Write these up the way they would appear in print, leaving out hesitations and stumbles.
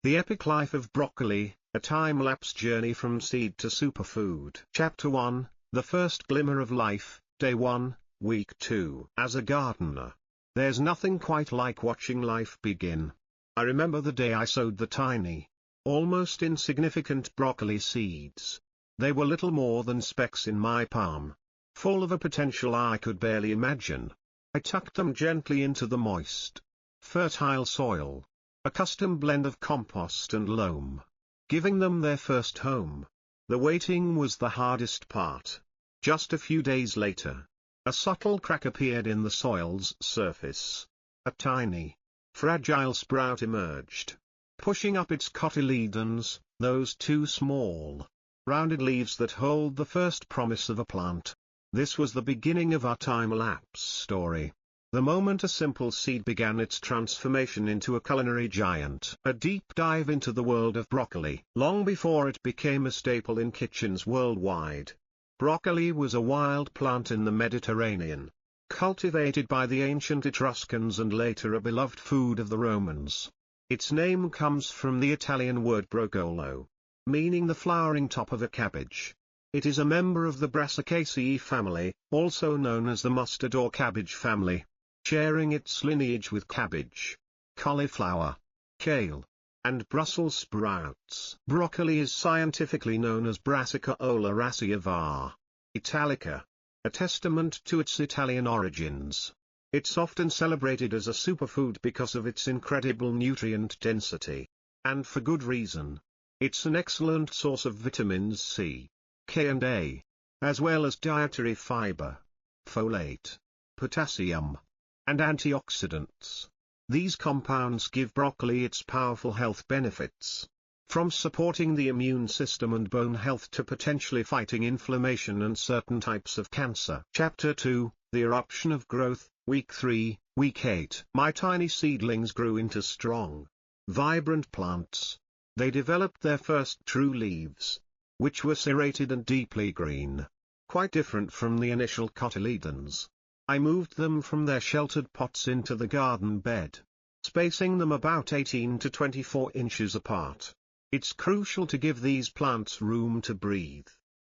The Epic Life of Broccoli, a time-lapse journey from seed to superfood. Chapter 1, The First Glimmer of Life, Day 1, Week 2. As a gardener, there's nothing quite like watching life begin. I remember the day I sowed the tiny, almost insignificant broccoli seeds. They were little more than specks in my palm, full of a potential I could barely imagine. I tucked them gently into the moist, fertile soil, a custom blend of compost and loam, giving them their first home. The waiting was the hardest part. Just a few days later, a subtle crack appeared in the soil's surface. A tiny, fragile sprout emerged, pushing up its cotyledons, those two small, rounded leaves that hold the first promise of a plant. This was the beginning of our time-lapse story. The moment a simple seed began its transformation into a culinary giant. A deep dive into the world of broccoli. Long before it became a staple in kitchens worldwide, broccoli was a wild plant in the Mediterranean, cultivated by the ancient Etruscans and later a beloved food of the Romans. Its name comes from the Italian word broccolo, meaning the flowering top of a cabbage. It is a member of the Brassicaceae family, also known as the mustard or cabbage family, sharing its lineage with cabbage, cauliflower, kale, and Brussels sprouts. Broccoli is scientifically known as Brassica oleracea var. Italica, a testament to its Italian origins. It's often celebrated as a superfood because of its incredible nutrient density. And for good reason. It's an excellent source of vitamins C, K and A, as well as dietary fiber, folate, potassium, and antioxidants. These compounds give broccoli its powerful health benefits, from supporting the immune system and bone health to potentially fighting inflammation and certain types of cancer. Chapter 2, The Eruption of Growth, Week 3, Week 8. My tiny seedlings grew into strong, vibrant plants. They developed their first true leaves, which were serrated and deeply green, quite different from the initial cotyledons. I moved them from their sheltered pots into the garden bed, spacing them about 18 to 24 inches apart. It's crucial to give these plants room to breathe,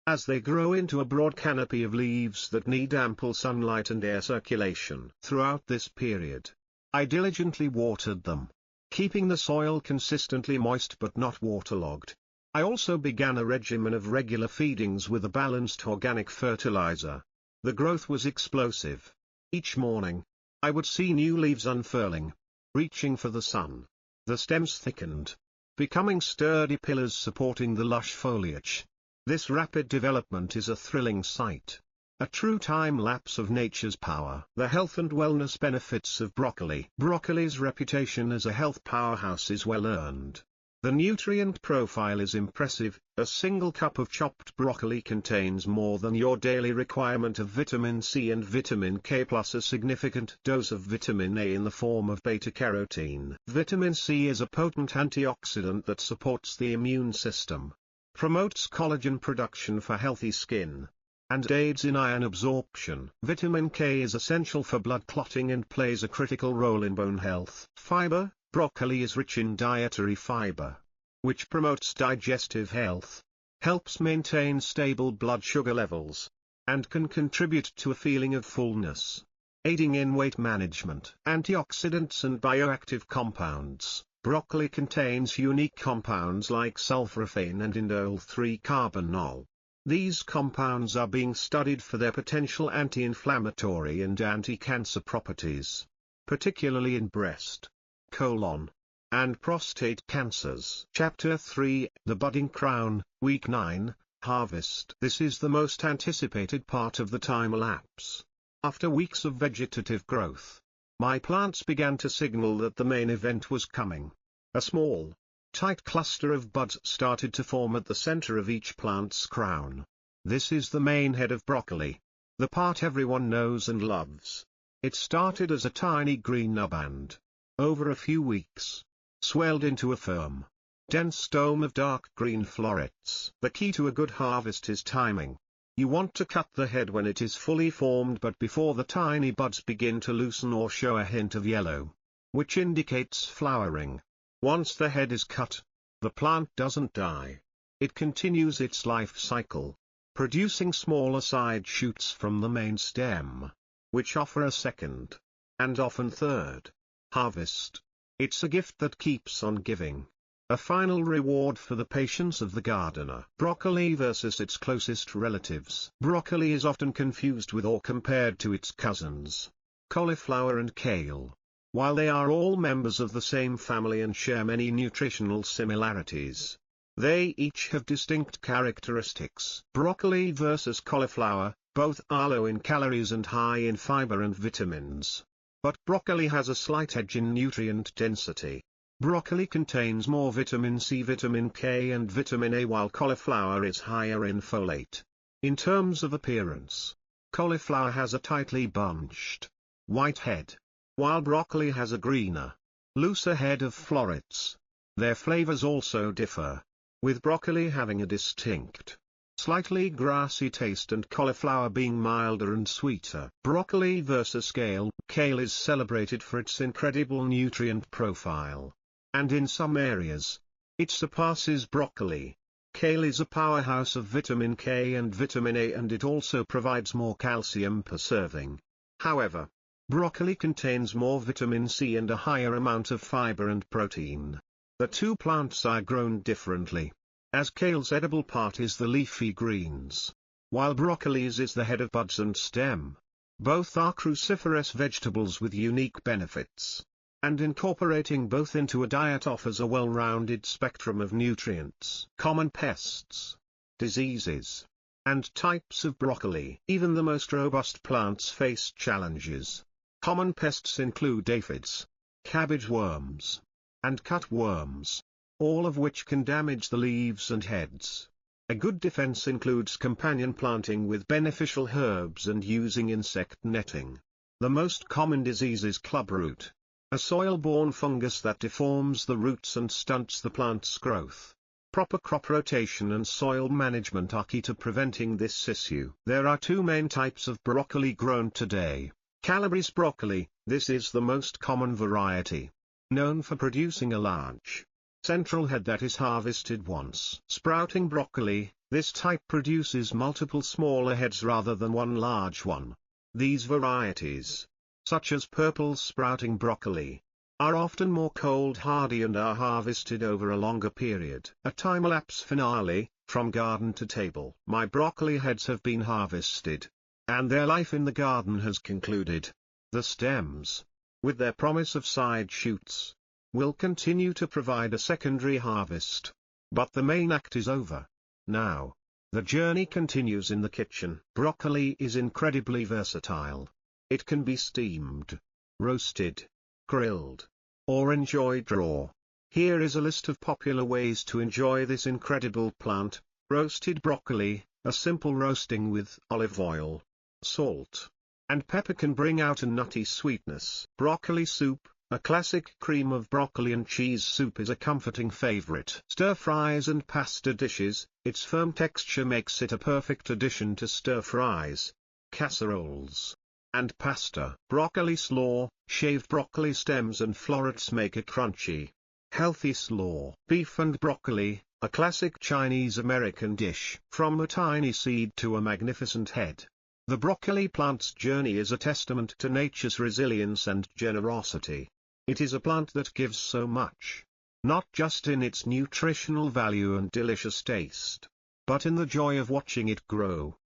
as they grow into a broad canopy of leaves that need ample sunlight and air circulation. Throughout this period, I diligently watered them, keeping the soil consistently moist but not waterlogged. I also began a regimen of regular feedings with a balanced organic fertilizer. The growth was explosive. Each morning, I would see new leaves unfurling, reaching for the sun. The stems thickened, becoming sturdy pillars supporting the lush foliage. This rapid development is a thrilling sight. A true time-lapse of nature's power. The health and wellness benefits of broccoli. Broccoli's reputation as a health powerhouse is well earned. The nutrient profile is impressive. A single cup of chopped broccoli contains more than your daily requirement of vitamin C and vitamin K plus a significant dose of vitamin A in the form of beta-carotene. Vitamin C is a potent antioxidant that supports the immune system, promotes collagen production for healthy skin, and aids in iron absorption. Vitamin K is essential for blood clotting and plays a critical role in bone health. Fiber. Broccoli is rich in dietary fiber, which promotes digestive health, helps maintain stable blood sugar levels, and can contribute to a feeling of fullness, aiding in weight management. Antioxidants and bioactive compounds. Broccoli contains unique compounds like sulforaphane and indole-3-carbinol. These compounds are being studied for their potential anti-inflammatory and anti-cancer properties, particularly in breast, colon, and prostate cancers. Chapter 3, The Budding Crown, Week 9, Harvest. This is the most anticipated part of the time-lapse. After weeks of vegetative growth, my plants began to signal that the main event was coming. A small, tight cluster of buds started to form at the center of each plant's crown. This is the main head of broccoli, the part everyone knows and loves. It started as a tiny green nub and, over a few weeks, swelled into a firm, dense dome of dark green florets. The key to a good harvest is timing. You want to cut the head when it is fully formed but before the tiny buds begin to loosen or show a hint of yellow, which indicates flowering. Once the head is cut, the plant doesn't die. It continues its life cycle, producing smaller side shoots from the main stem, which offer a second, and often third, harvest. It's a gift that keeps on giving. A final reward for the patience of the gardener. Broccoli versus its closest relatives. Broccoli is often confused with or compared to its cousins, cauliflower and kale. While they are all members of the same family and share many nutritional similarities, they each have distinct characteristics. Broccoli versus cauliflower, both are low in calories and high in fiber and vitamins. But broccoli has a slight edge in nutrient density. Broccoli contains more vitamin C, vitamin K and vitamin A, while cauliflower is higher in folate. In terms of appearance, cauliflower has a tightly bunched, white head, while broccoli has a greener, looser head of florets. Their flavors also differ, with broccoli having a distinct, slightly grassy taste and cauliflower being milder and sweeter. Broccoli versus kale. Kale is celebrated for its incredible nutrient profile, and in some areas, it surpasses broccoli. Kale is a powerhouse of vitamin K and vitamin A, and it also provides more calcium per serving. However, broccoli contains more vitamin C and a higher amount of fiber and protein. The two plants are grown differently, as kale's edible part is the leafy greens, while broccoli's is the head of buds and stem. Both are cruciferous vegetables with unique benefits, and incorporating both into a diet offers a well-rounded spectrum of nutrients. Common pests, diseases, and types of broccoli. Even the most robust plants face challenges. Common pests include aphids, cabbage worms, and cutworms, all of which can damage the leaves and heads. A good defense includes companion planting with beneficial herbs and using insect netting. The most common disease is clubroot, a soil-borne fungus that deforms the roots and stunts the plant's growth. Proper crop rotation and soil management are key to preventing this issue. There are two main types of broccoli grown today. Calabrese broccoli, this is the most common variety, known for producing a large, central head that is harvested once. Sprouting broccoli, this type produces multiple smaller heads rather than one large one. These varieties, such as purple sprouting broccoli, are often more cold hardy and are harvested over a longer period. A time-lapse finale. From garden to table. My broccoli heads have been harvested, and their life in the garden has concluded. The stems, with their promise of side shoots, will continue to provide a secondary harvest. But the main act is over. Now, the journey continues in the kitchen. Broccoli is incredibly versatile. It can be steamed, roasted, grilled, or enjoyed raw. Here is a list of popular ways to enjoy this incredible plant. Roasted broccoli, a simple roasting with olive oil, salt, and pepper can bring out a nutty sweetness. Broccoli soup, a classic cream of broccoli and cheese soup is a comforting favorite. Stir-fries and pasta dishes, its firm texture makes it a perfect addition to stir-fries, casseroles, and pasta. Broccoli slaw, shaved broccoli stems and florets make it crunchy, healthy slaw. Beef and broccoli, a classic Chinese-American dish. From a tiny seed to a magnificent head, the broccoli plant's journey is a testament to nature's resilience and generosity. It is a plant that gives so much, not just in its nutritional value and delicious taste, but in the joy of watching it grow.